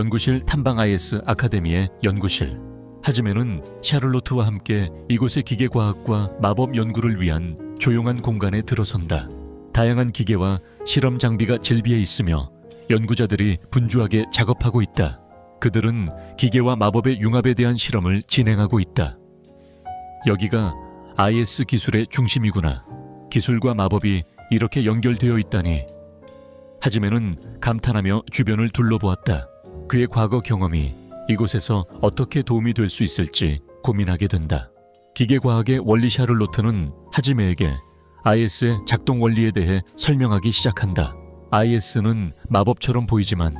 연구실 탐방 IS 아카데미의 연구실. 하지메는 샤를로트와 함께 이곳의 기계과학과 마법 연구를 위한 조용한 공간에 들어선다. 다양한 기계와 실험 장비가 질비해 있으며 연구자들이 분주하게 작업하고 있다. 그들은 기계와 마법의 융합에 대한 실험을 진행하고 있다. 여기가 IS 기술의 중심이구나. 기술과 마법이 이렇게 연결되어 있다니. 하지메는 감탄하며 주변을 둘러보았다. 그의 과거 경험이 이곳에서 어떻게 도움이 될 수 있을지 고민하게 된다. 기계과학의 원리 샤를로트는 하지메에게 IS의 작동 원리에 대해 설명하기 시작한다. IS는 마법처럼 보이지만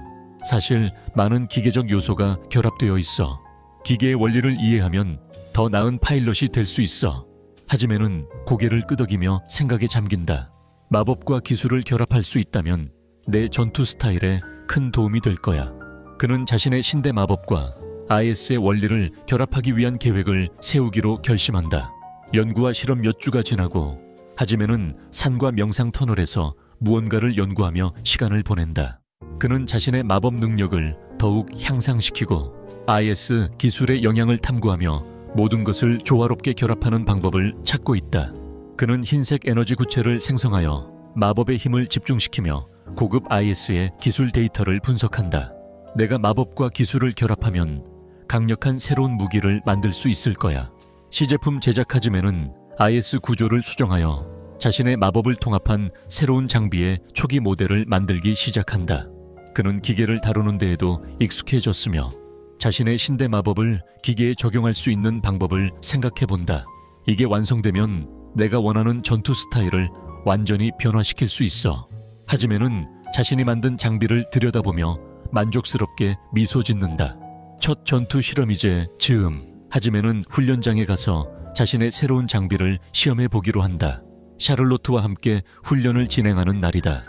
사실 많은 기계적 요소가 결합되어 있어. 기계의 원리를 이해하면 더 나은 파일럿이 될 수 있어. 하지메는 고개를 끄덕이며 생각에 잠긴다. 마법과 기술을 결합할 수 있다면 내 전투 스타일에 큰 도움이 될 거야. 그는 자신의 신대 마법과 IS의 원리를 결합하기 위한 계획을 세우기로 결심한다. 연구와 실험 몇 주가 지나고 하지메는 산과 명상 터널에서 무언가를 연구하며 시간을 보낸다. 그는 자신의 마법 능력을 더욱 향상시키고 IS 기술의 영향을 탐구하며 모든 것을 조화롭게 결합하는 방법을 찾고 있다. 그는 흰색 에너지 구체를 생성하여 마법의 힘을 집중시키며 고급 IS의 기술 데이터를 분석한다. 내가 마법과 기술을 결합하면 강력한 새로운 무기를 만들 수 있을 거야. 시제품 제작 하지메는 IS 구조를 수정하여 자신의 마법을 통합한 새로운 장비의 초기 모델을 만들기 시작한다. 그는 기계를 다루는 데에도 익숙해졌으며 자신의 신대 마법을 기계에 적용할 수 있는 방법을 생각해본다. 이게 완성되면 내가 원하는 전투 스타일을 완전히 변화시킬 수 있어. 하지메는 자신이 만든 장비를 들여다보며 만족스럽게 미소 짓는다. 첫 전투 실험이제 즈음. 하지메는 훈련장에 가서 자신의 새로운 장비를 시험해 보기로 한다. 샤를로트와 함께 훈련을 진행하는 날이다.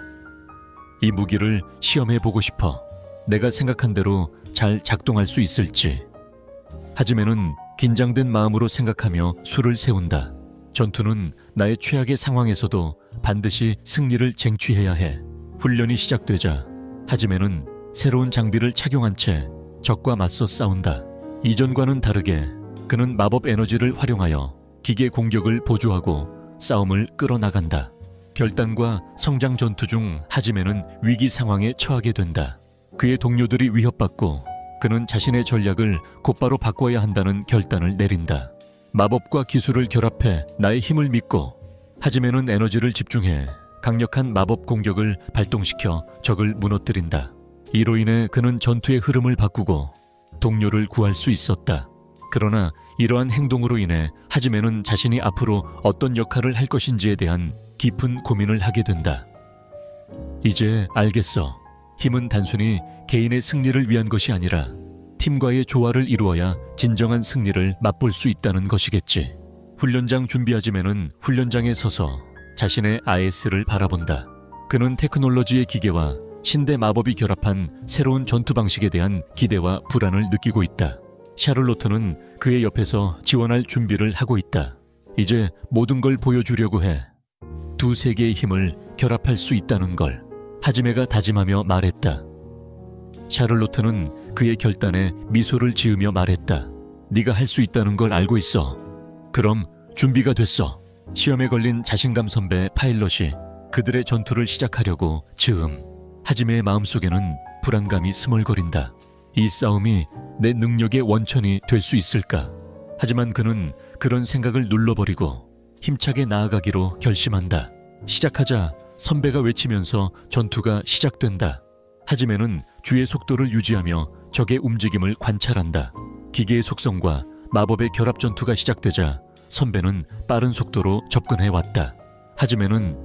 이 무기를 시험해 보고 싶어. 내가 생각한 대로 잘 작동할 수 있을지. 하지메는 긴장된 마음으로 생각하며 수를 세운다. 전투는 나의 최악의 상황에서도 반드시 승리를 쟁취해야 해. 훈련이 시작되자 하지메는 새로운 장비를 착용한 채 적과 맞서 싸운다. 이전과는 다르게 그는 마법 에너지를 활용하여 기계 공격을 보조하고 싸움을 끌어나간다. 결단과 성장 전투 중 하지메는 위기 상황에 처하게 된다. 그의 동료들이 위협받고 그는 자신의 전략을 곧바로 바꿔야 한다는 결단을 내린다. 마법과 기술을 결합해 나의 힘을 믿고 하지메는 에너지를 집중해 강력한 마법 공격을 발동시켜 적을 무너뜨린다. 이로 인해 그는 전투의 흐름을 바꾸고 동료를 구할 수 있었다. 그러나 이러한 행동으로 인해 하지메는 자신이 앞으로 어떤 역할을 할 것인지에 대한 깊은 고민을 하게 된다. 이제 알겠어. 힘은 단순히 개인의 승리를 위한 것이 아니라 팀과의 조화를 이루어야 진정한 승리를 맛볼 수 있다는 것이겠지. 훈련장 준비하지메는 훈련장에 서서 자신의 IS를 바라본다. 그는 테크놀로지의 기계와 신대 마법이 결합한 새로운 전투 방식에 대한 기대와 불안을 느끼고 있다. 샤를로트는 그의 옆에서 지원할 준비를 하고 있다. 이제 모든 걸 보여주려고 해. 두 세계의 힘을 결합할 수 있다는 걸 하지메가 다짐하며 말했다. 샤를로트는 그의 결단에 미소를 지으며 말했다. 네가 할 수 있다는 걸 알고 있어. 그럼 준비가 됐어. 시험에 걸린 자신감 선배 파일럿이 그들의 전투를 시작하려고 즈음. 하지메의 마음속에는 불안감이 스멀거린다. 이 싸움이 내 능력의 원천이 될 수 있을까? 하지만 그는 그런 생각을 눌러버리고 힘차게 나아가기로 결심한다. 시작하자 선배가 외치면서 전투가 시작된다. 하지메는 주의 속도를 유지하며 적의 움직임을 관찰한다. 기계의 속성과 마법의 결합 전투가 시작되자 선배는 빠른 속도로 접근해왔다. 하지메는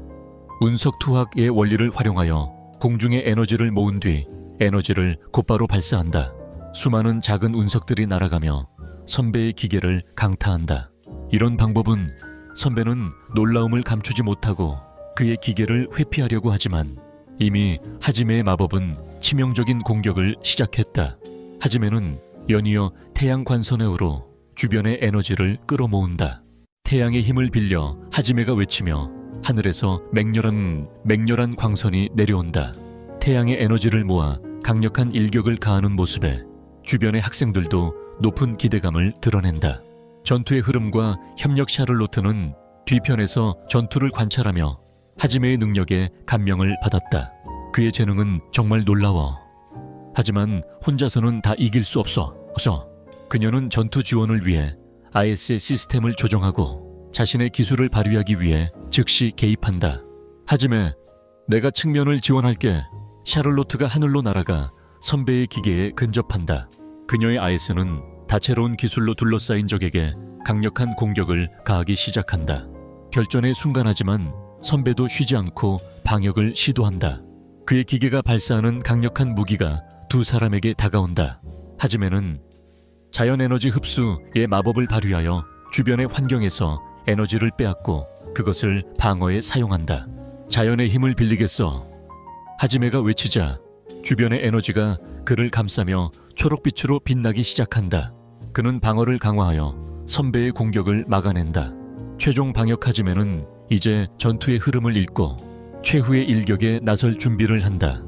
운석 투학의 원리를 활용하여 공중에 에너지를 모은 뒤 에너지를 곧바로 발사한다. 수많은 작은 운석들이 날아가며 선배의 기계를 강타한다. 이런 방법은 선배는 놀라움을 감추지 못하고 그의 기계를 회피하려고 하지만 이미 하지메의 마법은 치명적인 공격을 시작했다. 하지메는 연이어 태양 관선회로 주변의 에너지를 끌어모은다. 태양의 힘을 빌려 하지메가 외치며 하늘에서 맹렬한 광선이 내려온다. 태양의 에너지를 모아 강력한 일격을 가하는 모습에 주변의 학생들도 높은 기대감을 드러낸다. 전투의 흐름과 협력 샤를로트는 뒤편에서 전투를 관찰하며 하지메의 능력에 감명을 받았다. 그의 재능은 정말 놀라워. 하지만 혼자서는 다 이길 수 없어. 그녀는 전투 지원을 위해 IS의 시스템을 조정하고 자신의 기술을 발휘하기 위해 즉시 개입한다. 하지메, 내가 측면을 지원할게. 샤를로트가 하늘로 날아가 선배의 기계에 근접한다. 그녀의 IS는 다채로운 기술로 둘러싸인 적에게 강력한 공격을 가하기 시작한다. 결전의 순간하지만 선배도 쉬지 않고 방역을 시도한다. 그의 기계가 발사하는 강력한 무기가 두 사람에게 다가온다. 하지메는 자연 에너지 흡수의 마법을 발휘하여 주변의 환경에서 에너지를 빼앗고 그것을 방어에 사용한다. 자연의 힘을 빌리겠어. 하지메가 외치자 주변의 에너지가 그를 감싸며 초록빛으로 빛나기 시작한다. 그는 방어를 강화하여 선배의 공격을 막아낸다. 최종 방역 하지메는 이제 전투의 흐름을 읽고 최후의 일격에 나설 준비를 한다.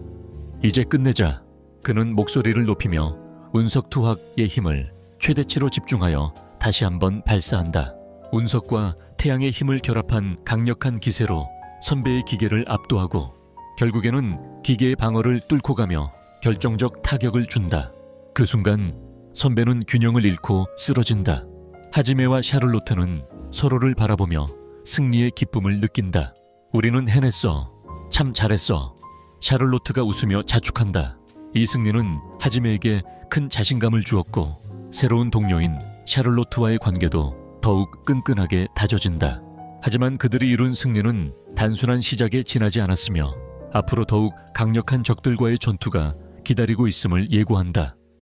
이제 끝내자. 그는 목소리를 높이며 운석투학의 힘을 최대치로 집중하여 다시 한번 발사한다. 운석과 태양의 힘을 결합한 강력한 기세로 선배의 기계를 압도하고 결국에는 기계의 방어를 뚫고 가며 결정적 타격을 준다. 그 순간 선배는 균형을 잃고 쓰러진다. 하지메와 샤를로트는 서로를 바라보며 승리의 기쁨을 느낀다. 우리는 해냈어. 참 잘했어. 샤를로트가 웃으며 자축한다. 이 승리는 하지메에게 큰 자신감을 주었고 새로운 동료인 샤를로트와의 관계도 더욱 끈끈하게 다져진다. 하지만 그들이 이룬 승리는 단순한 시작에 지나지 않았으며 앞으로 더욱 강력한 적들과의 전투가 기다리고 있음을 예고한다.